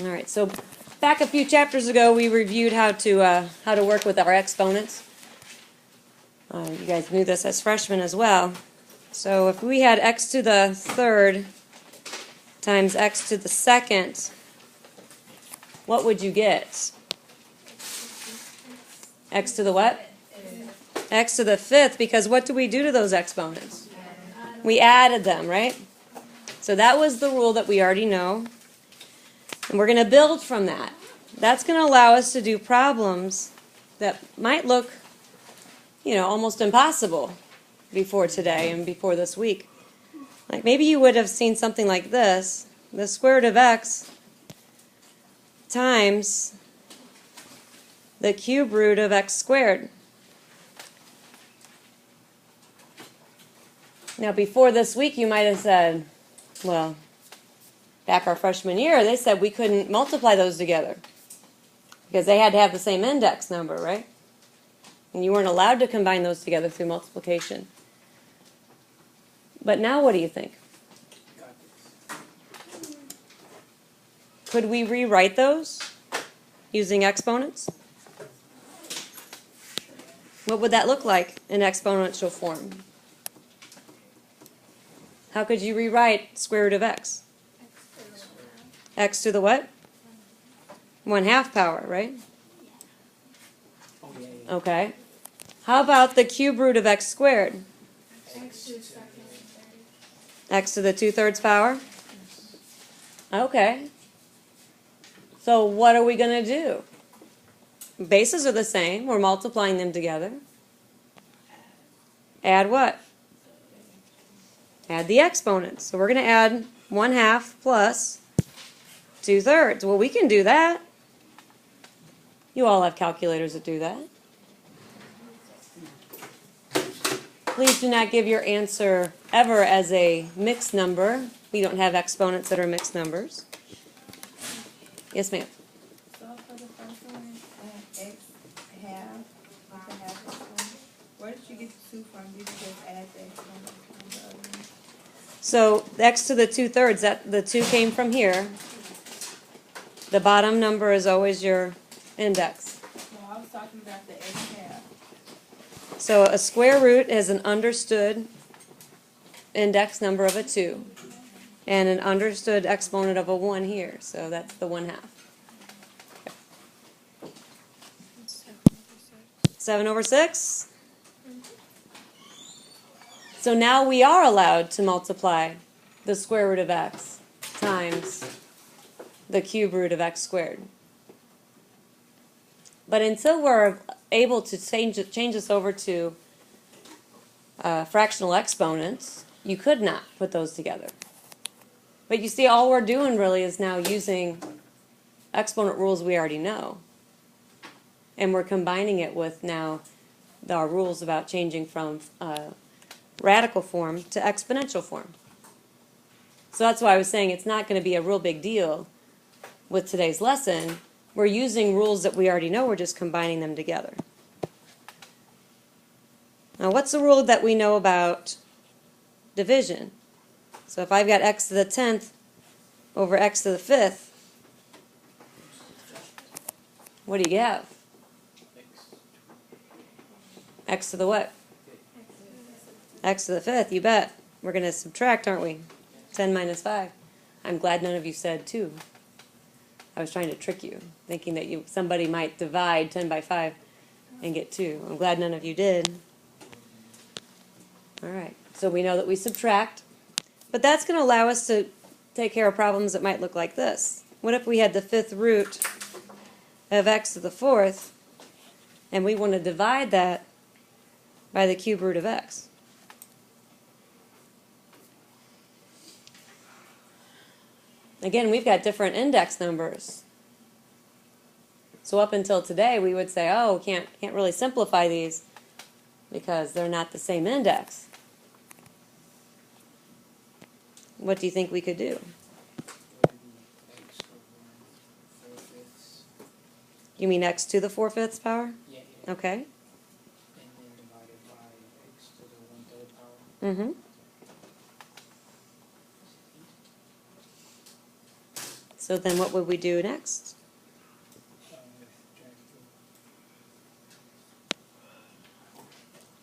All right, so back a few chapters ago, we reviewed how to work with our exponents. You guys knew this as freshmen as well. So if we had x to the third times x to the second, what would you get? X to the what? X to the fifth, because what do we do to those exponents? We added them, right? So that was the rule that we already know. And we're going to build from that. That's going to allow us to do problems that might look, almost impossible before today and before this week. Like maybe you would have seen something like this. The square root of x times the cube root of x squared. Now before this week you might have said, well, back our freshman year, they said we couldn't multiply those together because they had to have the same index number, right? And you weren't allowed to combine those together through multiplication. But now what do you think? Could we rewrite those using exponents? What would that look like in exponential form? How could you rewrite square root of x? X to the what? 1/2 power, right? Okay. How about the cube root of x squared? X to the 2/3 power? Okay. So what are we going to do? Bases are the same. We're multiplying them together. Add what? Add the exponents. So we're going to add 1/2 plus 2/3. Well, we can do that. You all have calculators that do that. Please do not give your answer ever as a mixed number. We don't have exponents that are mixed numbers. Yes, ma'am. So for the first one, x half, with the half exponent, where did you get the 2 from? Did you just add the exponent from the other one? So x to the 2/3, that the 2 came from here. The bottom number is always your index. No, I was talking about the x half. So a square root is an understood index number of a 2 and an understood exponent of a 1 here. So that's the 1/2. 7/6? So now we are allowed to multiply the square root of x times the cube root of x squared. But until we're able to change this over to fractional exponents, you could not put those together. But you see, all we're doing really is now using exponent rules we already know. And we're combining it with now our rules about changing from radical form to exponential form. So that's why I was saying it's not going to be a real big deal with today's lesson. We're using rules that we already know, we're just combining them together. Now what's the rule that we know about division? So if I've got x to the 10th over x to the 5th, what do you have? X to the what? X to the 5th, you bet. We're going to subtract, aren't we? 10 minus 5. I'm glad none of you said 2. I was trying to trick you, thinking that somebody might divide 10 by 5 and get 2. I'm glad none of you did. All right, so we know that we subtract. But that's going to allow us to take care of problems that might look like this. What if we had the 5th root of x to the 4th, and we want to divide that by the cube root of x? Again, we've got different index numbers. So up until today, we would say, oh, can't really simplify these because they're not the same index. What do you think we could do? You mean x to the 4/5 power? Yeah. Okay. And then divided by x to the 1/3 power. So then what would we do next?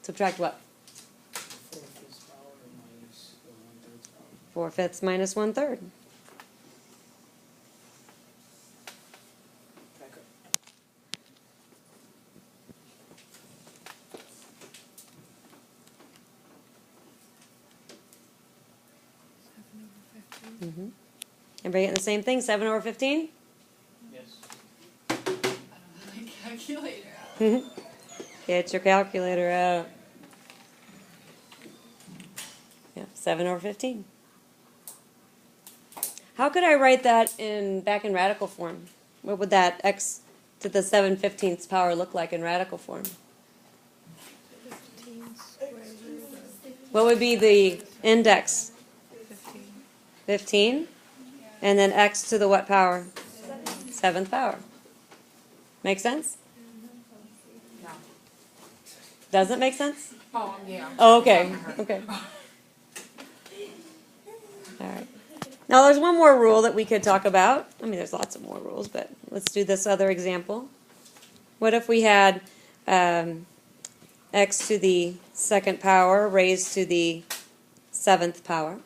Subtract what? 4/5 power minus the 1/3 power. 4/5 minus 1/3. Back up. Mm-hmm. Everybody getting the same thing? 7/15? Yes. Calculator. Get your calculator out. Yeah, 7/15. How could I write that back in radical form? What would that x to the 7/15 power look like in radical form? 15 square root of What would be the index? 15. 15? And then x to the what power? 7th power. Make sense? No. Doesn't make sense? Oh, yeah. Oh, okay. Okay. All right. Now, there's one more rule that we could talk about. I mean, there's lots of more rules, but let's do this other example. What if we had x to the 2nd power raised to the 7th power?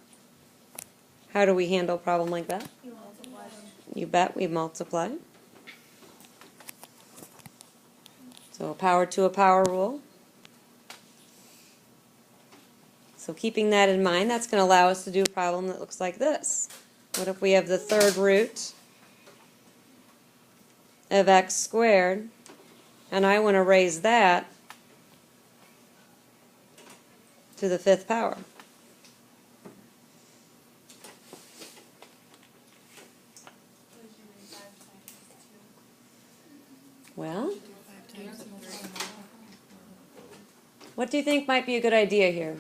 How do we handle a problem like that? You multiply them. You bet we multiply. So a power to a power rule. So keeping that in mind, that's going to allow us to do a problem that looks like this. What if we have the 3rd root of x squared, and I want to raise that to the 5th power? Well, what do you think might be a good idea here?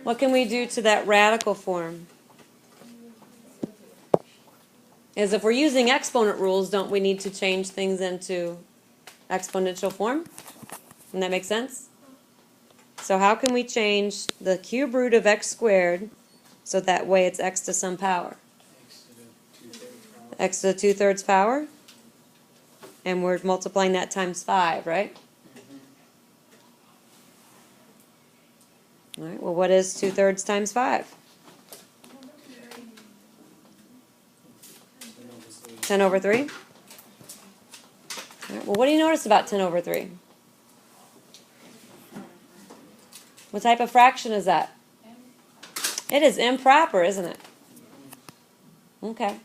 What can we do to that radical form? Is if we're using exponent rules, don't we need to change things into exponential form? Doesn't that make sense? So how can we change the cube root of x squared so that way it's x to some power? X to the 2/3 power. X to the 2/3 power? And we're multiplying that times 5, right? All right, well, what is 2/3 times 5? 10/3? All right, well, what do you notice about 10/3? What type of fraction is that? It is improper, isn't it? Okay.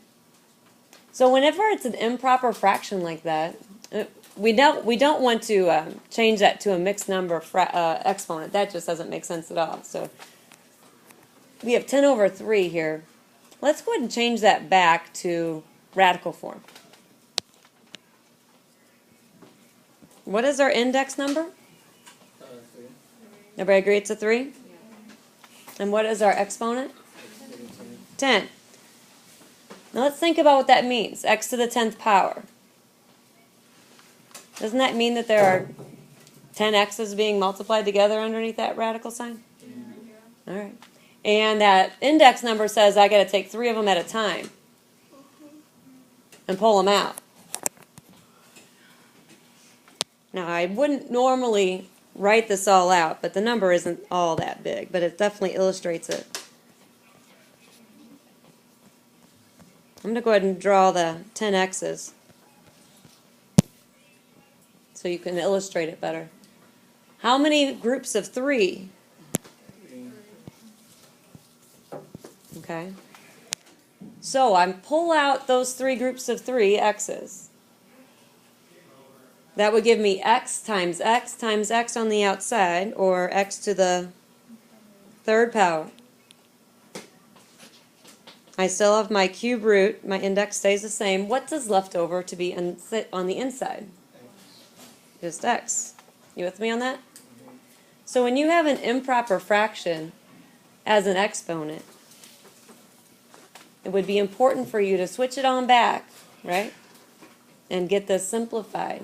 So whenever it's an improper fraction like that, we don't want to change that to a mixed number exponent. That just doesn't make sense at all. So we have 10/3 here. Let's go ahead and change that back to radical form. What is our index number? 3. Everybody agree it's a 3? And what is our exponent? 10. Now let's think about what that means. X to the 10th power. Doesn't that mean that there are 10 x's being multiplied together underneath that radical sign? All right. And that index number says I got to take 3 of them at a time and pull them out. Now, I wouldn't normally write this all out, but the number isn't all that big, but it definitely illustrates it. I'm going to go ahead and draw the 10 x's so you can illustrate it better. How many groups of 3? Okay. So I pull out those 3 groups of 3 x's. That would give me x times x on the outside, or x to the 3rd power. I still have my cube root. My index stays the same. What does left over to be on the inside? Just x. You with me on that? So when you have an improper fraction as an exponent, it would be important for you to switch it on back, right? And get this simplified.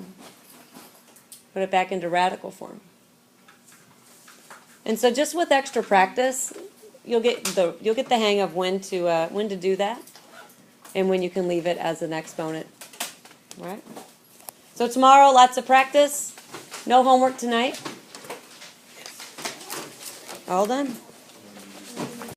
Put it back into radical form. And so just with extra practice, you'll get the hang of when to do that, and when you can leave it as an exponent. All right. So tomorrow, lots of practice. No homework tonight. All done.